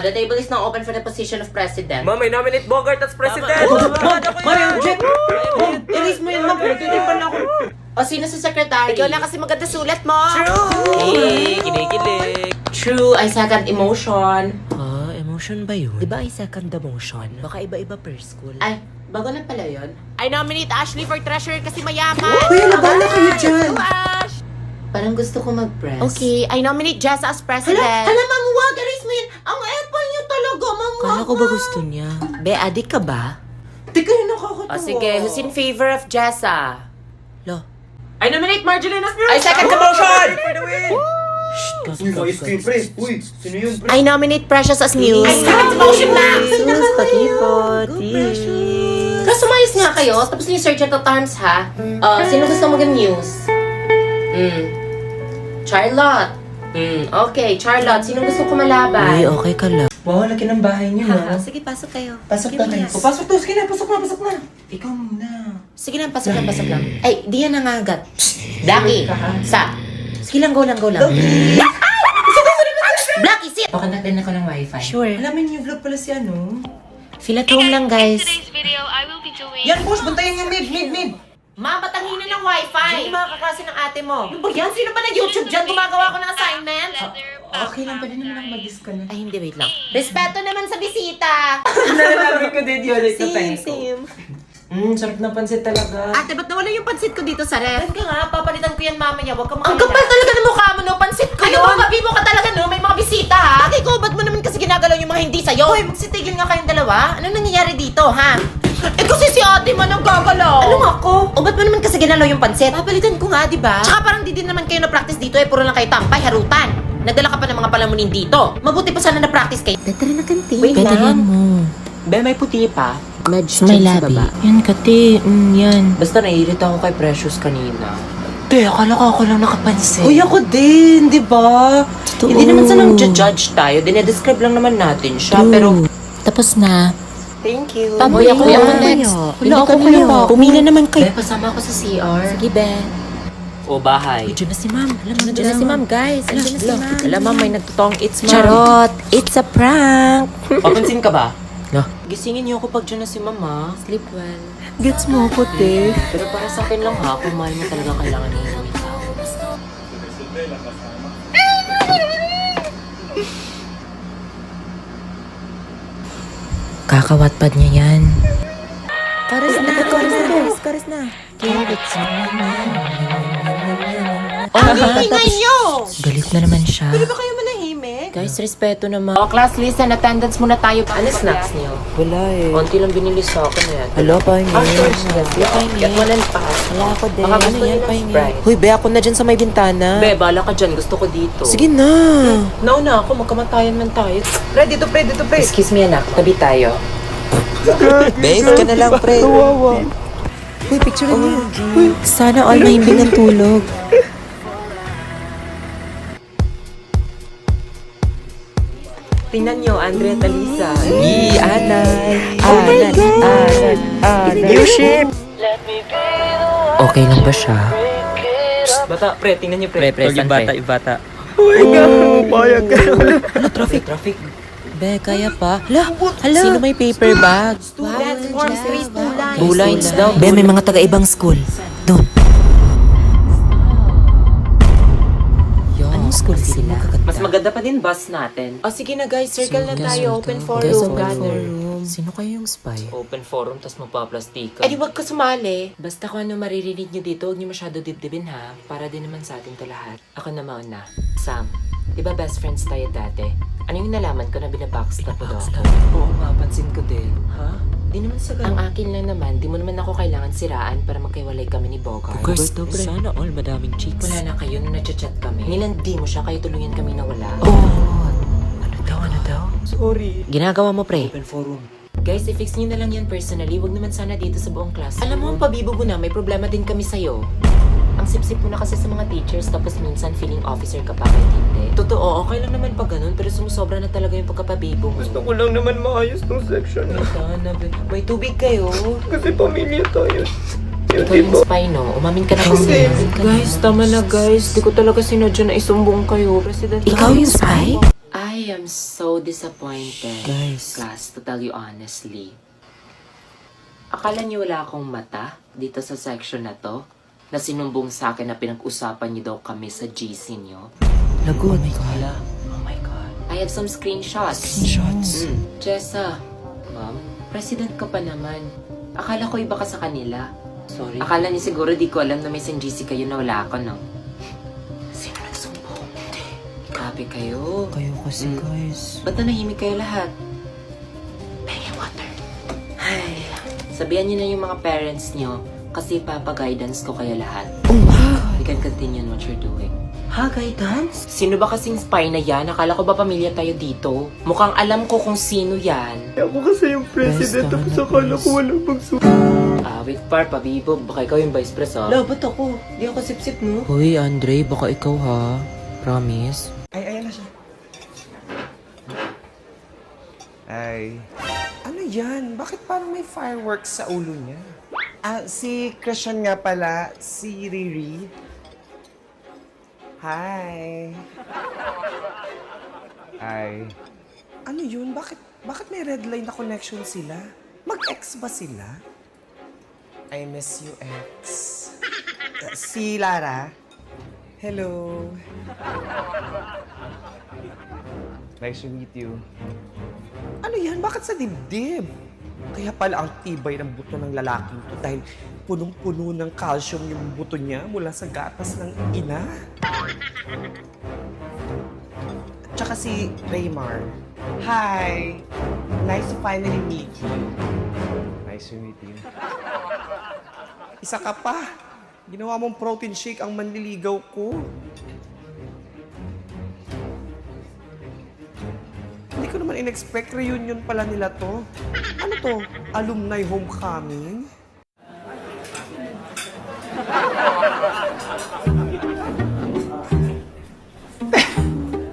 The table is now open for the position of president. Ma'am, may nominate Bogart as president! Mario, Jet! Erase mo yun, ma'am. Pinagtitipan ako. O, sino sa secretary? Ikaw lang kasi maganda sulat mo. Hey, kinikilig! True, I second emotion. Ah, emotion ba yun? Diba I second the motion? Baka iba-iba per school. Ay, bago na pala yun. I nominate Ashley for treasurer kasi mayaman. Kuya, labala kayo dyan. Go, Ash! Parang gusto ko mag-press. Okay, I nominate Jessa as president. Hala, ma'am, wag. Erase mo yun. Ang apple niyo talaga, ma'am. Kala ko ba gusto niya? Be, adik ka ba? Tika yun, nakakatawa. O sige, who's in favor of Jessa? Lo. I nominate Marjorie as I second the motion! For the win! Uy, mais kayo, pre. Uy, sino yun, pre? I nominate Precious as news. I second the motion na! Sus, Kaso mayos nga kayo. Tapos niyo search at terms, ha? Sino gusto mag news? Charlotte. Okay, Charlotte. Sino gusto kumalaban? Uy, okay ka lang. Wow, laki ng bahay niyo, no? Sige, pasok kayo. Pasok na kayo. Pasok to, sige na, pasok na, pasok na. Ikaw muna. Sige lang, pasok lang, pasok lang. Ay, di yan nangagat. Blackie, sa. Sige lang, go lang, go lang. Blackie, sit! Pakontak din ako ng wifi. Sure. Alam mo yung vlog pala si ano? Feel at home lang, guys. In today's video, I will be doing Yan, boss, bantayan yung mid. Ma, ba't ang hina ng wifi? Hindi makakaklase ng ate mo. Ano ba yan? Sino ba nag-YouTube dyan? Gumagawa ko ng assignment? Okay lang, pwede naman ako mag-disconnect. Ay, hindi, wait lang. Respeto naman sa bisita. Nalalaman ko din yun, ito Same. sarap na pansit talaga. Ate, ba't nawala yung pansit ko dito sa ref? Ka nga, papalitan ko yan mamaya. Huwag ka Ang kapal talaga ng mukha mo, no? Pansit ko yun! Ano ba, mo ka talaga, no? May mga bisita, ha? Ate ko, ba't mo naman kasi ginagalaw yung mga hindi sa'yo? Hoy, magsitigil nga kayong dalawa. Ano nangyayari dito, ha? Eh kasi si ate man ang gagalaw. Ano ako? O ba't mo naman kasi ginalaw yung pansit? Papalitan ko nga, di ba? Tsaka parang di din naman kayo na-practice dito, puro lang kayo tampay, harutan. Nagdala ka pa ng mga palamunin dito. Mabuti pa sana na-practice kayo. Better na kanti. Wait lang. mo. Be, may puti pa. Medj may labi. Yan, kati. Yan. Basta naiirita ako kay Precious kanina. Te, akala ko ako lang nakapansin. Uy, ako din, di ba? Totoo. Hindi naman sa nang judge tayo. Dinedescribe lang naman natin siya. Pero, Tapos na. thank you. Uy, ako next. Wala ako kayo. Pumila naman kayo. Be, pasama ako sa CR. Sige, be. O bahay. Diyan na si ma'am. Diyan na si ma'am, guys. Diyan na si ma'am. Alam mo, may nagtutong it's ma'am. Charot! It's a prank! Papansin ka ba? No. Gisingin niyo ako pag dyan na si mama. Sleep well. Gets mo ako, te. Pero para sa akin lang ha, kung mahal mo talaga kailangan niya yung ikaw. Kakawatpad niya yan. Karis na! Karis na! Ang hihingay nyo! Galit na naman siya. Ba kayo manahimik? Guys, respeto naman. Oh, class listen, attendance muna tayo. Ano snacks niyo? Wala eh. Konti lang binili sa akin yan. Hello, pahingi. Get one and pass. Wala ako din. Baka gusto niyo ng Sprite. Hoy, be, ako na dyan sa may bintana. Be, bala ka dyan. Gusto ko dito. Sige na. Nauna ako, magkamatayan man tayo. Pre, dito, pre. Excuse me, anak. Tabi tayo. Be, ka na lang, pre. Kawawa. Uy, picture niyo. Sana all mahimbing ng tulog. Tingnan niyo, Andre at Alisa. Anay. Oh my Anay. New ship. Okay lang ba siya? Bata, pre, tingnan niyo pre. Pre, yung bata, yung bata. Traffic. Be, kaya pa. Hala, sino may paper bag? Students, form 3, 2 lines. 2 lines daw. Be, may mga taga-ibang school. Doon. Anong school sila? Mas maganda pa din bus natin. O sige na guys, circle na tayo. Open forum, gather. Sino kayo yung spy? Open forum, tas magpaplastikan. Eh di wag ka sumali. Basta kung ano maririnig nyo dito, huwag nyo masyado dibdibin ha. Para din naman sa atin to lahat. Ako na mauna. Sam, di ba best friends tayo dati? Ano yung nalaman ko na binabackstab mo daw ako? Oo nga, pansin ko din. Ha? Di naman sa ganun. Ang akin lang naman, di mo naman ako kailangan siraan para magkaiwalay kami ni Bogart. Sana all madaming chicks. Wala na kayo nung nagchat kami. Nilandi mo siya, kayo tuluyan kami na wala. Ano daw? Sorry. Ginagawa mo, pre. Open forum. Guys, i-fix niyo na lang yan personally. Wag naman sana dito sa buong class. Alam mo, ang pabibo na, may problema din kami sa'yo. Ang sip-sip mo na kasi sa mga teachers, tapos minsan feeling officer ka pa kahit hindi. Totoo, okay lang naman pag ganun, pero sumusobra na talaga yung pagkapabibo mo. Gusto ko lang naman maayos tong section na. Sana, may tubig kayo. Kasi pamilya tayo. Ikaw yung spy, no? Umamin ka na kasi. Guys, tama na guys. Di ko talaga sinadya na isumbong kayo. President, Ikaw yung spy? Ay, I am so disappointed, Guys. class, to tell you honestly. Akala niyo wala akong mata dito sa section na to? Na sinumbong sa akin na pinag-usapan niyo daw kami sa GC niyo? Lagot. Hala, oh my God. I have some screenshots. Screenshots. Jessa, ma'am, president ka pa naman. Akala ko iba ka sa kanila. Sorry. Akala niyo siguro di ko alam na may GC kayo na wala ako, no? Sino nagsumbong? Hindi. Grabe kayo. Kayo kasi, guys. Ba't nanahimik kayo lahat? Pengi water. Ay, sabihan niyo na yung mga parents niyo kasi papa-guidance ko kayo lahat. Oh my God. You can continue on what you're doing. Ha, guidance? Sino ba kasing spy na yan? Akala ko ba pamilya tayo dito? Mukhang alam ko kung sino yan. Ako kasi yung president, Best tapos naman, akala guys. ko walang magsusunod. Wait, par, pabibog. Baka ikaw yung vice pres, ha? Ba't ako? Di ako sip-sip, no? Hoy, Andre, baka ikaw ha. Promise? Ay, ayan na siya. Ay. Ano yan? Bakit parang may fireworks sa ulo niya? Si Christian nga pala, si Riri. Hi. Ay. Ano yun? Bakit may red line na connection sila? Mag-ex ba sila? I miss you, ex. Si Lara. Hello. Nice to meet you. Ano yan? Bakit sa dibdib? Kaya pala ang tibay ng buto ng lalaking to dahil punong-puno ng calcium yung buto niya mula sa gatas ng ina. Tsaka si Raymar. Hi! Nice to finally meet you. Nice to meet you. Isa ka pa. Ginawa mong protein shake ang manliligaw ko. Hindi ko naman in-expect reunion pala nila to. Ano to? Alumni homecoming?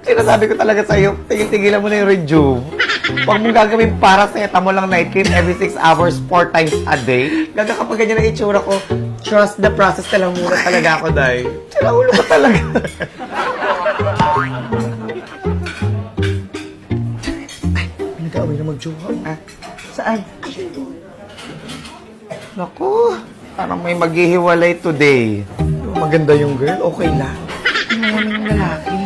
Sinasabi ko talaga sa'yo, tigil-tigilan mo na yung rejuve. Huwag mong gagawin paracetamol lang night cream every 6 hours, 4 times a day. Gaga kapag ganyan ang itsura ko, trust the process ka lang muna talaga ako, Day. Sira ulo ko talaga. Ay, nag-aaway na mag-jowa. Ah, saan? Naku, parang may maghihiwalay today. Maganda yung girl, okay lang. Ano naman yung lalaki?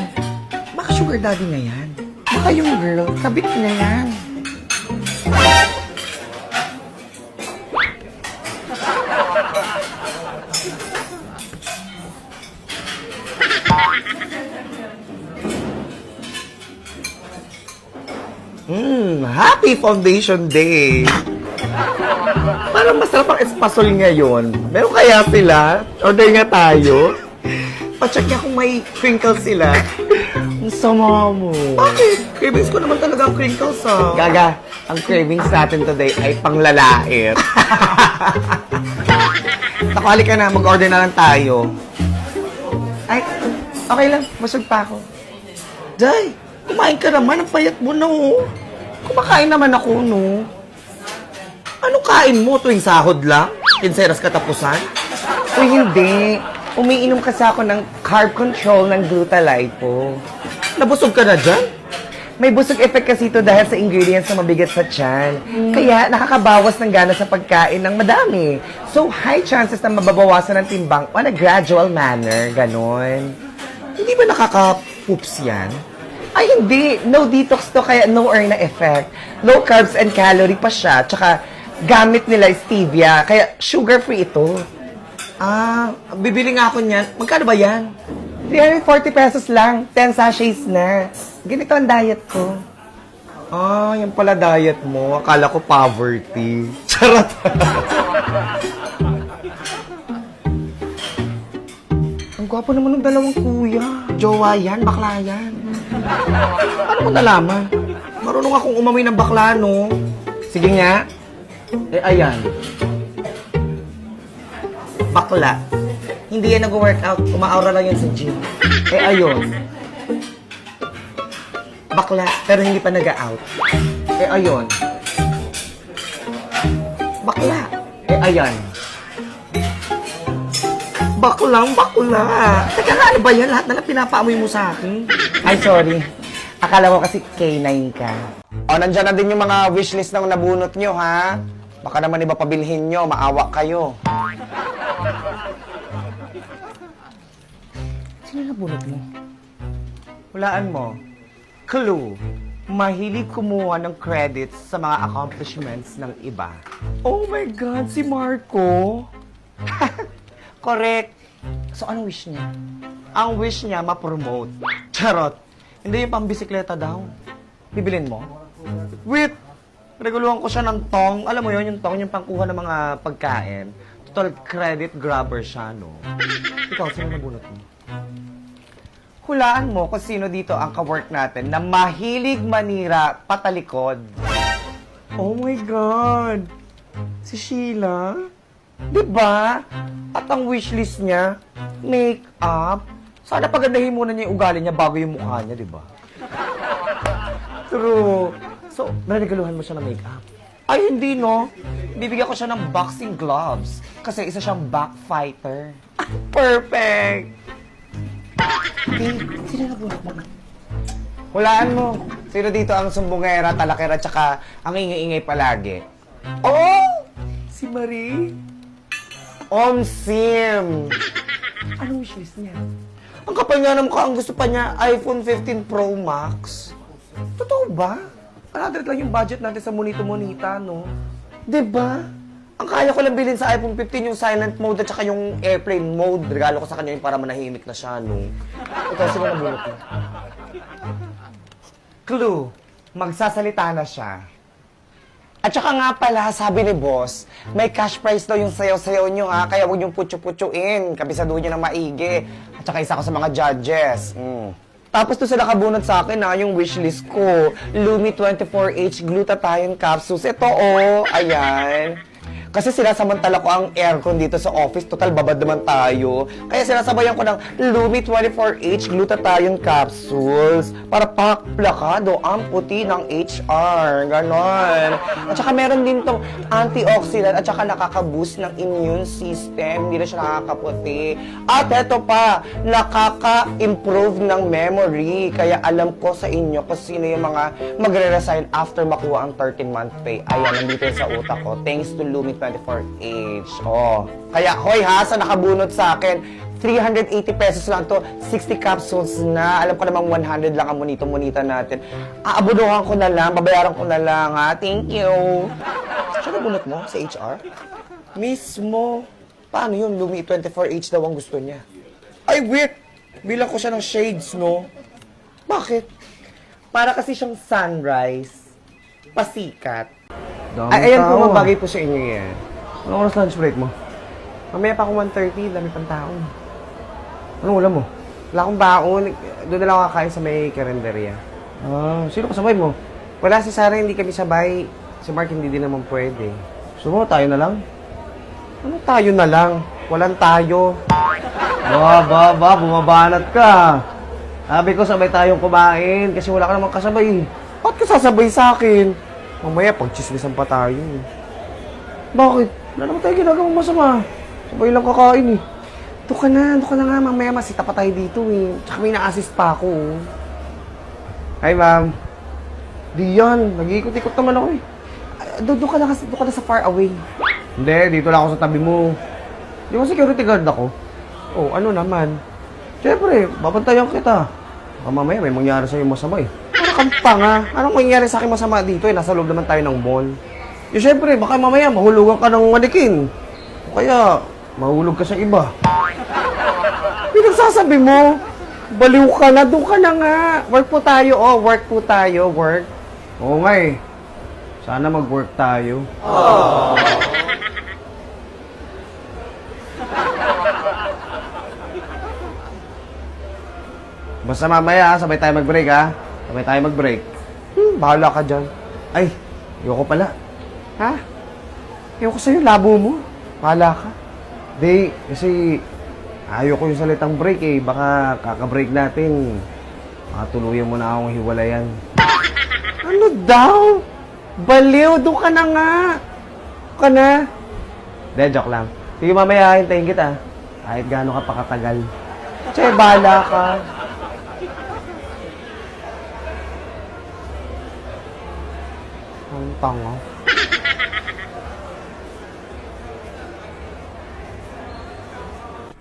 Baka sugar daddy na yan. Baka yung girl, kabit na yan. Happy Foundation Day! Parang masarap ang espasol ngayon. Meron kaya sila? Order nga tayo. Pa-check niya kung may crinkles sila. Ang sama mo. Bakit? Cravings ko naman talaga ang crinkles, ah. Gaga, ang cravings natin today ay panglalait. Nakali ka na, mag-order na lang tayo. Ay, okay lang. Masag pa ako. Day, kumain ka naman. Ang payat mo na, oh. Kumakain naman ako, no? Anong kain mo tuwing sahod lang? Kinseras katapusan? Uy, hindi. Umiinom kasi ako ng carb control ng Glutalipo. Nabusog ka na dyan? May busog effect kasi ito dahil sa ingredients na mabigat sa tiyan. Kaya nakakabawas ng gana sa pagkain ng madami. So, high chances na mababawasan ng timbang on a gradual manner. Ganon. Hindi ba nakaka-poops yan? Ay, hindi. No detox to, kaya no earn na effect. Low carbs and calorie pa siya. Tsaka, gamit nila stevia. Kaya, sugar-free ito. Ah, bibili nga ako niyan. Magkano ba yan? 340 pesos lang. 10 sachets na. Ganito ang diet ko. Ah, yan pala diet mo. Akala ko poverty. Charot. Ang gwapo naman ng dalawang kuya. Jowa yan, bakla yan. Paano mo nalaman? Marunong akong umamoy ng bakla, no? Sige nga. Ayan. Bakla. Hindi yan nag-workout. Umaaura lang yan sa gym. Ayun. Bakla, pero hindi pa nag-out. Ayun. Bakla. Ayan. Bakla. Teka nga, ano ba yan? Lahat na lang pinapaamoy mo sa akin. Ay, sorry. akala ko kasi K9 ka. O, nandyan na din yung mga wishlist ng nabunot nyo, ha? Baka naman iba pabilhin nyo, maawa kayo. Sino nabunot mo? Hulaan mo. Clue. Mahilig kumuha ng credits sa mga accomplishments ng iba. Oh my God, si Marco? Correct. So, anong wish niya? Ang wish niya, ma-promote. Charot. Hindi yung pambisikleta daw. Bibilin mo? Wait! Reguluhan ko siya ng tong. Alam mo yun, yung tong, yung pangkuha ng mga pagkain. Total credit grabber siya, no? Ikaw, sino nabunot mo? Hulaan mo kung sino dito ang ka-work natin na mahilig manira patalikod. Oh my God! Si Sheila? Diba? At ang wishlist niya, make-up. Sana pagandahin muna niya yung ugali niya bago yung mukha niya, diba? True. So, narigaluhan mo siya ng make-up? Ay, hindi, no? Bibigyan ko siya ng boxing gloves kasi isa siyang backfighter. Perfect! Okay, sino na bunot mo? Hulaan mo. Sino dito ang sumbongera, talakera, tsaka ang ingay-ingay palagi? Oh! Si Marie? Sim! Anong wishlist niya? Ang kapal nga ng mukha, ang gusto pa niya, iPhone 15 Pro Max. Totoo ba? 100 lang yung budget natin sa monito-monita, no? Diba? Ang kaya ko lang bilhin sa iPhone 15 yung silent mode at saka yung airplane mode. Regalo ko sa kanya yung para manahimik na siya, no? Ikaw, sino na bunot mo? Clue, magsasalita na siya. At saka nga pala, sabi ni boss, may cash prize daw yung sayaw-sayaw nyo, ha? Kaya huwag yung putyo-putyoin. Kabisaduhin nyo ng maigi. At saka isa ko sa mga judges. Tapos to sila nakabunot sa akin, ha, yung wishlist ko. Lumi 24H Glutathione Capsules. Ito, oh, ayan. Kasi sinasamantala ko ang aircon dito sa office. Total, babad naman tayo. Kaya sinasabayan ko ng Lumi 24H Glutathione Capsules para plakado ang puti ng HR. Ganon. At saka meron din tong antioxidant at saka nakaka-boost ng immune system. Hindi na siya nakakaputi. At eto pa, nakaka-improve ng memory. Kaya alam ko sa inyo kung sino yung mga magre-resign after makuha ang 13-month pay. Ayan, nandito yun sa utak ko. Thanks to Lumi 24H. Oh. Kaya, hoy ha, sa nakabunot sa akin, 380 pesos lang to, 60 capsules na. Alam ko namang 100 lang ang monito-monita natin. Aabunuhan ko na lang, babayaran ko na lang ha. Thank you. Siya nabunot mo sa HR? Mismo. Paano yun? Lumi 24H daw ang gusto niya. Ay, wait! Bilang ko siya ng shades, no? Bakit? Para kasi siyang sunrise. Pasikat. Ay, ayan po, mabagay po sa inyo yan. Anong oras lunch break mo? Mamaya pa akong 1:30, dami pang tao. Anong ulam mo? Wala akong baon. Doon na lang ako kakain sa may karinderya. Ah, sino kasabay mo? Wala si Sarah, hindi kami sabay. Si Mark, hindi din naman pwede. Gusto mo, tayo na lang? Ano tayo na lang? Walang tayo. Bumabanat ka. Sabi ko, sabay tayong kumain kasi wala ka namang kasabay. Ba't ka sasabay sa akin? Mamaya, pag-chismisan pa tayo. Bakit? Wala naman tayo ginagawang masama. Sabay lang kakain eh. Doon ka na nga. Mamaya masita pa tayo dito eh. Tsaka may na-assist pa ako. Oh. Hi, ma'am. Di yan. Nag-iikot-ikot naman ako eh. Doon ka na sa far away. Hindi, dito lang ako sa tabi mo. Di ba security guard ako? Oh, ano naman? Siyempre, babantayan kita. Baka mamaya may mangyari sa'yo masama eh. Kang tanga. Anong mangyayari sa akin masama dito eh? Nasa loob naman tayo ng mall. Eh, syempre, baka mamaya mahulugan ka ng manikin. O kaya, mahulog ka sa iba. Pinagsasabi mo, baliw ka na, doon ka na nga. Work po tayo, oh. Work po tayo, work. Oo nga eh. Sana mag-work tayo. Oh. Basta mamaya, sabay tayo mag-break, ha? Sabay tayo mag-break. Bahala ka dyan. Ay, ayoko pala. Ha? Ayoko sa'yo, labo mo. Bahala ka. Di, kasi ayoko yung salitang break eh. Baka kaka-break natin. Makatuluyan mo na akong hiwalayan. Ano daw? Baliw, doon ka na nga. Doon ka na. De, joke lang. Sige, mamaya, hintayin kita. Kahit gaano ka pakatagal. Che, bahala ka. Ang tanga.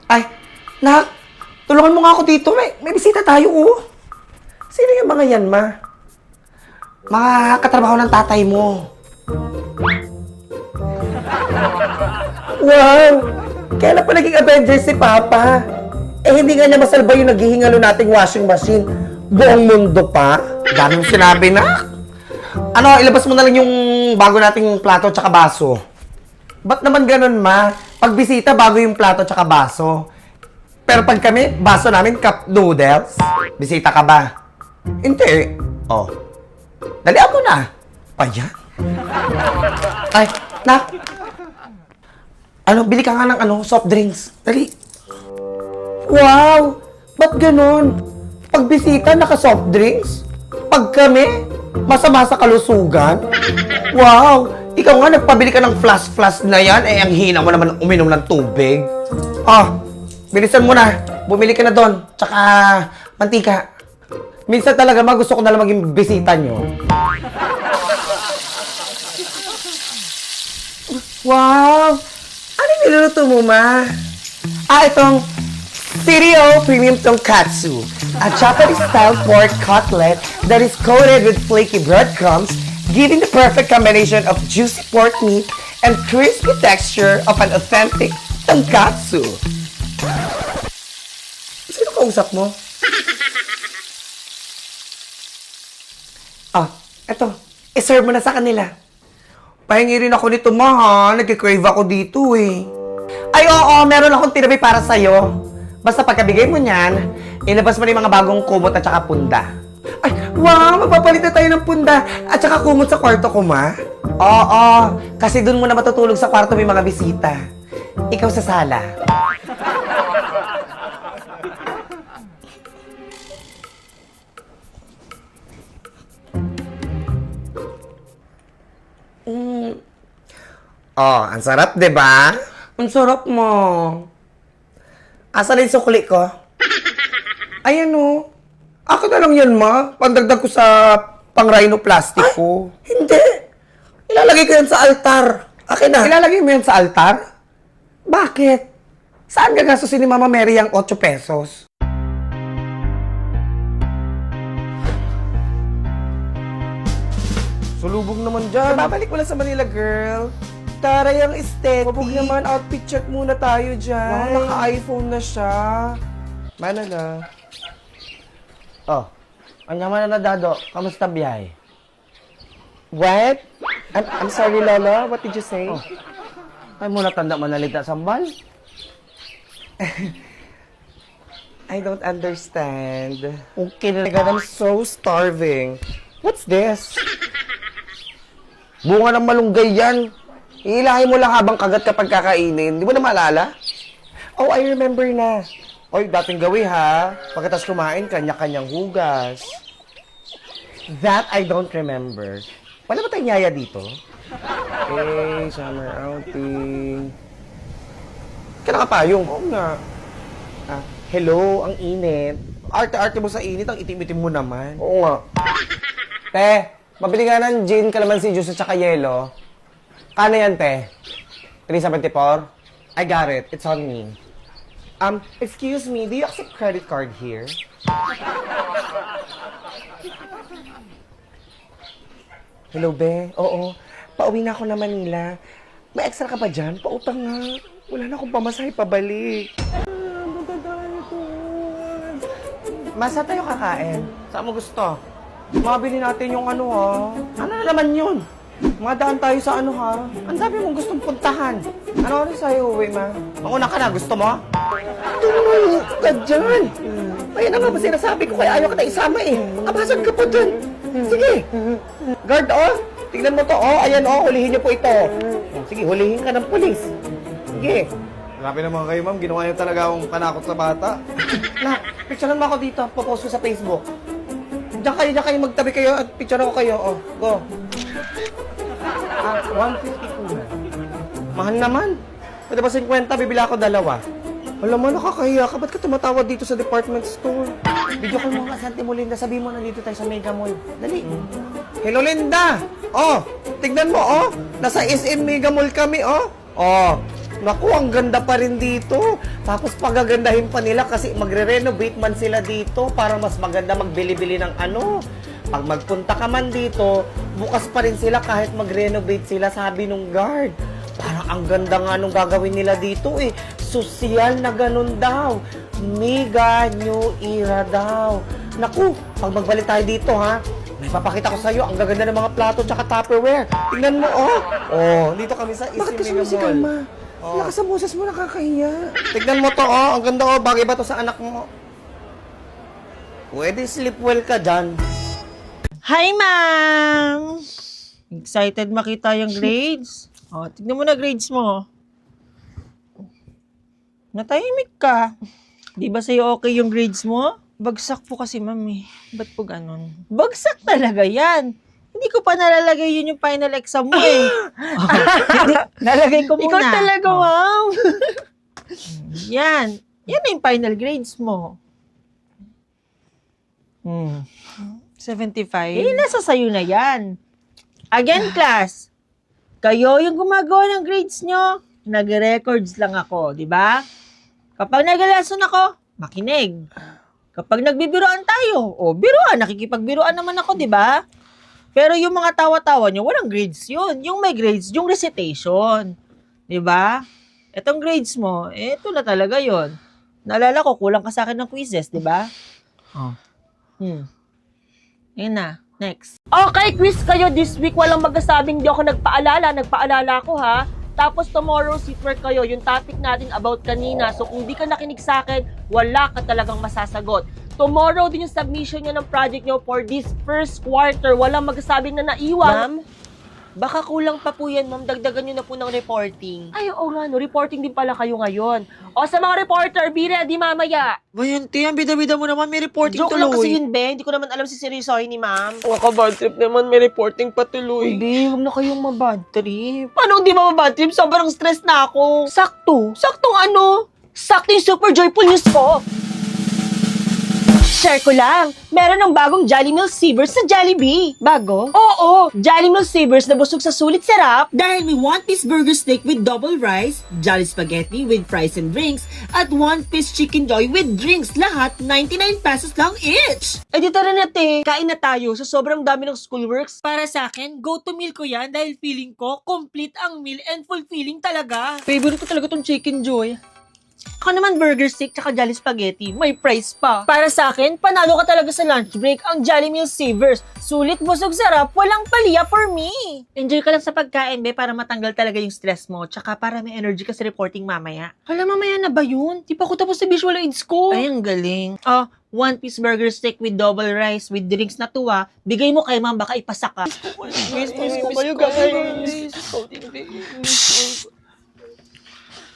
Ay, nak! Tulungan mo nga ako dito. May bisita tayo, oh. Sino yung mga yan, ma? Mga katrabaho ng tatay mo. Wow! Kailan pa naging Avengers si Papa? Eh, hindi nga niya masalba yung naghihingalo nating washing machine. Buong mundo pa. Daming sinabi na. Ano, ilabas mo na lang yung bago nating plato tsaka baso. Ba't naman ganun, ma? Pag bisita, bago yung plato tsaka baso. Pero pag kami, baso namin cup noodles. Bisita ka ba? Hindi. Oh. Dalian mo na. Pa yan? Ay, nak. Ano, bili ka nga ng soft drinks. Dali. Wow! Ba't ganun? Pag bisita, naka-soft drinks? Pag kami, masama sa kalusugan? Wow! Ikaw nga, nagpabili ka ng flash na yan. Eh, ang hina mo naman uminom ng tubig. Ah, bilisan mo na. Bumili ka na doon. Tsaka, mantika. Minsan talaga, gusto ko na lang maging bisita nyo. Wow! Ano niluluto mo, ma? Itong Sirio Premium Tonkatsu, a Japanese-style pork cutlet that is coated with flaky breadcrumbs, giving the perfect combination of juicy pork meat and crispy texture of an authentic tonkatsu. Sino kausap mo? Eto. I-serve mo na sa kanila. Pahingi rin ako nito, ma, ha? Nagkikrave ako dito, eh. Ay, oo, meron akong tinabi para sa'yo. Basta pagkabigay mo niyan, ilabas mo na yung mga bagong kumot at saka punda. Ay, wow! Magpapalit na tayo ng punda at saka kumot sa kwarto ko, ma. Oo, kasi dun mo na matutulog sa kwarto may mga bisita. Ikaw sa sala. Oh, ang sarap, 'di ba? Ang sarap mo. Asa na yung sukli ko? Ayan o. Ako na lang yan, ma. Pandagdag ko sa pang-rhinoplastic ko. Hindi. Ilalagay ko yan sa altar. Akin na. Ilalagay mo yan sa altar? Bakit? Saan gagastusin ni Mama Mary ang 8 pesos? Sulubog naman dyan. Babalik mo lang sa Manila, girl. Taray ang aesthetic. Huwag naman, outfit check muna tayo dyan. Wow, naka-iPhone na siya. Mana na? Oh, anyaman na dado. Kamusta biyahe? What? I'm sorry, Lola. What did you say? Oh. Ay mo natanda manalita sambal? I don't understand. Okay na I'm so starving. What's this? Bunga ng malunggay yan. Iilahin mo lang habang kagat kapag kakainin. Di mo na maalala? Oh, I remember na. Oy, dating gawi ha. Pagkatapos kumain, kanya-kanyang hugas. That I don't remember. Wala ba tayong yaya dito? Okay, summer outing. Kailan ka payong? Oo nga. Hello, ang init. Arte-arte mo sa init, ang itim-itim mo naman. Oo nga. Te, mabili nga ng gin, calamansi juice at saka yelo. Kano yan, te? 374? I got it. It's on me. Excuse me, do you accept credit card here? Hello, be? Oo. Pauwi na ako na Manila. May extra ka pa dyan? Pautang nga. Wala na akong pamasahe pabalik. Masa tayo kakain? Saan mo gusto? Mabili natin yung ano, ha? Ano na naman yun? Madaan tayo sa ano, ha? Ang dami mong gustong puntahan. Ano oras sa'yo, uwi, ma? Mauna ka na, gusto mo? Tumayo ka dyan! Ayan na nga ba sinasabi ko, kaya ayaw ka na isama eh. Makabasag ka po dyan. Sige. Guard, oh. Tignan mo to, oh. Ayan, oh. Hulihin niyo po ito. Sige, hulihin ka ng pulis. Sige. Grabe naman kayo, ma'am. Ginawa niyo talaga akong panakot sa bata. Na, picturean mo ako dito. Popost ko sa Facebook. Diyan kayo magtabi kayo at picture ko kayo. Oh, go. 152. Mahal naman. Pwede ba 50? Bibila ako 2. Alam mo, nakakahiya ka. Ba't ka tumatawad dito sa department store? Video call mo nga sa Auntie mo, Linda. Sabihin mo na dito tayo sa Mega Mall. Dali. Hello, Linda! Oh, Tignan mo, oh. Nasa SM Mega Mall kami, oh. Oh. Naku, ang ganda pa rin dito. Tapos pagagandahin pa nila kasi magre-renovate man sila dito para mas maganda magbili-bili ng ano. Pag magpunta ka man dito, bukas pa rin sila kahit mag-renovate sila, sabi nung guard. Parang ang ganda nga nung gagawin nila dito eh. Sosyal na ganun daw. Mega new era daw. Naku, pag magbalik tayo dito ha, may papakita ko sa'yo, ang gaganda ng mga plato tsaka Tupperware. Tingnan mo, oh. Oh, dito kami sa SM Mega Mall. Oh. Lakas sa boses mo, nakakahiya. Tignan mo to, oh. Ang ganda, oh. Bagay ba to sa anak mo? Pwede sleep well ka dyan. Hi, ma'am! Excited makita yung grades? O, tignan mo na grades mo. Natahimik ka. Di ba sa'yo okay yung grades mo? Bagsak po kasi, ma'am eh. Ba't po ganun? Bagsak talaga yan. Hindi ko pa nalalagay yun yung final exam mo eh. Nalagay ko muna. Ikaw talaga, ma'am. Yan. Yan na yung final grades mo. 75. Eh, nasa sayo na yan. Again, class. Kayo yung gumagawa ng grades nyo. Nag-records lang ako, di ba? Kapag nag-lesson ako, makinig. Kapag nagbibiroan tayo, biruan, nakikipagbiruan naman ako, di ba? Pero yung mga tawa-tawa nyo, walang grades yun. Yung may grades, yung recitation. Di ba? Etong grades mo, eto na talaga yon. Naalala ko, kulang ka sa akin ng quizzes, di ba? Yun na. Next. Okay, quiz kayo this week. Walang magkasabing di ako nagpaalala. Nagpaalala ako, ha? Tapos tomorrow, seatwork kayo. Yung topic natin about kanina. So, kung di ka nakinig sa akin, wala ka talagang masasagot. Tomorrow din yung submission nyo ng project nyo for this first quarter. Walang magkasabing na naiwan. Ma'am, baka kulang pa po yan, ma'am. Dagdagan nyo na po ng reporting. Ay, oo nga, no. Reporting din pala kayo ngayon. O, sa mga reporter, be ready mamaya. Bayanti, ang bida-bida mo naman, may reporting Joke tuloy. lang kasi yun, Ben. Hindi ko naman alam si seryosohin ni ma'am. Bad trip naman, may reporting pa tuloy. Hindi, huwag na kayong mabad trip. Paano hindi mababad trip? Sobrang stress na ako. Sakto. Saktong ano? Sakto yung super joyful news ko. Share ko lang. Meron ng bagong Jolly Meal Savers sa Jollibee. Bago? Oo. Jolly Meal Savers na busog sa sulit sarap. Dahil may one-piece burger steak with double rice, Jolly Spaghetti with fries and drinks, at one-piece chicken joy with drinks. Lahat 99 pesos lang each. Eh di tara na te. Kain na tayo sa sobrang dami ng schoolworks. Para sa akin, go-to meal ko yan dahil feeling ko complete ang meal and fulfilling talaga. Favorite ko talaga tong chicken joy. Ako naman burger steak tsaka Jolly Spaghetti. May price pa. Para sa akin, panalo ka talaga sa lunch break ang Jolly Meal Savers. Sulit, busog, sarap, walang paliya for me. Enjoy ka lang sa pagkain, be, para matanggal talaga yung stress mo. Tsaka para may energy ka sa reporting mamaya. Hala, mamaya na ba yun? Di pa ako tapos sa visual aids ko. Ay, ang galing. Oh, one-piece burger steak with double rice with drinks na tuwa. Bigay mo kay ma'am, baka ipasa ka. Miss ko kayo, guys.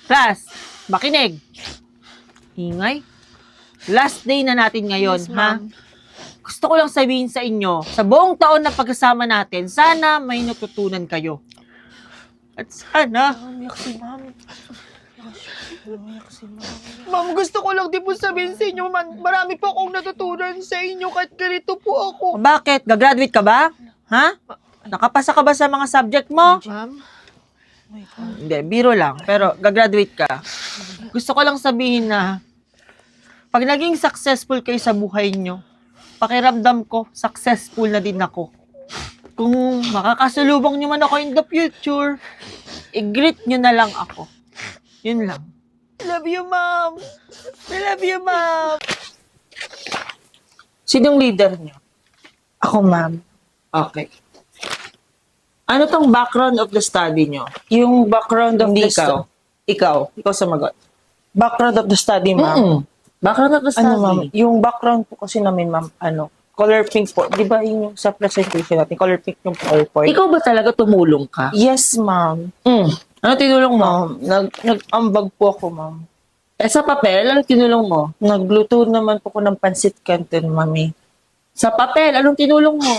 Class, makinig. Ingay. Last day na natin ngayon, ha? Gusto ko lang sabihin sa inyo, sa buong taon na pagkasama natin, sana may natutunan kayo. At sana... Ma'am, gusto ko lang din po sabihin sa inyo, marami po akong natutunan sa inyo kahit ganito po ako. Bakit? Gagraduate ka ba? Ha? Nakapasa ka ba sa mga subject mo? Ma'am? Hindi, biro lang. Pero gagraduate ka. Gusto ko lang sabihin na pag naging successful kayo sa buhay nyo, pakiramdam ko, successful na din ako. Kung makakasalubong nyo man ako in the future, i-greet nyo na lang ako. Yun lang. Love you, ma'am. I love you, ma'am. Sinong leader nyo? Ako, ma'am. Okay. Ano tong background of the study nyo? Yung background of the study. Ikaw sumagot. Background of the study, ma'am. Background of the study. Ano, ma'am? Yung background po kasi namin, ma'am, color pink po. Di ba yung sa presentation natin, color pink yung PowerPoint? Ikaw ba talaga tumulong ka? Yes, ma'am. Ano tinulong mo? Nag-ambag po ako, ma'am. Eh, sa papel, ano tinulong mo? Nagluto naman po ko ng pansit canton, mami. Sa papel, anong tinulong mo?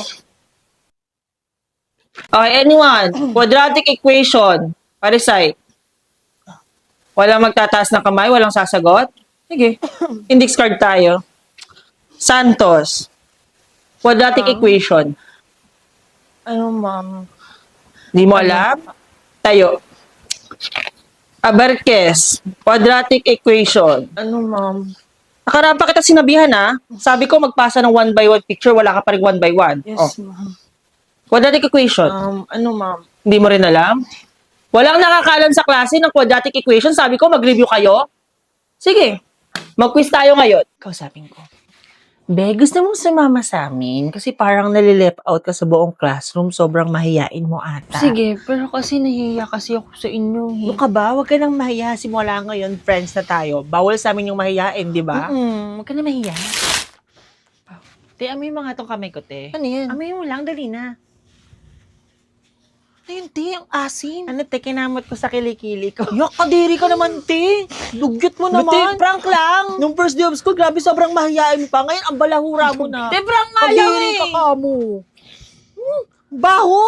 Okay, anyone? Quadratic equation. Parecite. Walang magtataas ng kamay, walang sasagot. Sige. Index card tayo. Santos. Quadratic equation. Ano, ma'am? Di mo alam? Tayo. Aberkes, quadratic equation. Ano, ma'am? Nakaraan pa kita sinabihan ha. Sabi ko magpasa ng 1 by 1 picture, wala ka pa rin 1 by 1. Yes, ma'am. Quadratic equation. Ano, ma'am? Hindi mo rin alam? Walang nakakaalam sa klase ng quadratic equation. Sabi ko mag-review kayo. Sige, mag-quiz tayo ngayon. Kausapin ko. Be, gusto mong sumama sa amin? Kasi parang nalilep out ka sa buong classroom. Sobrang mahiyain mo ata. Sige, pero kasi nahihiya kasi ako sa inyo. Ano ka ba? Huwag ka nang mahiya. Simula ngayon, friends na tayo. Bawal sa amin yung mahiyain, di ba? Huwag ka na mahiya. Te, amoy mo nga tong kamay ko, te. Ano yan? Amoy mo lang, dali na. Ayun, te, ang asim. Ano, te, kinamot ko sa kilikili ko. Yak, kadiri ka naman, te. Dugyot mo naman. Te, prank lang. Nung first day of school, grabe, sobrang mahiyain mo pa. Ngayon, ang balahura mo na. Te, prank nga lang Kadiri ka ka mo. Baho!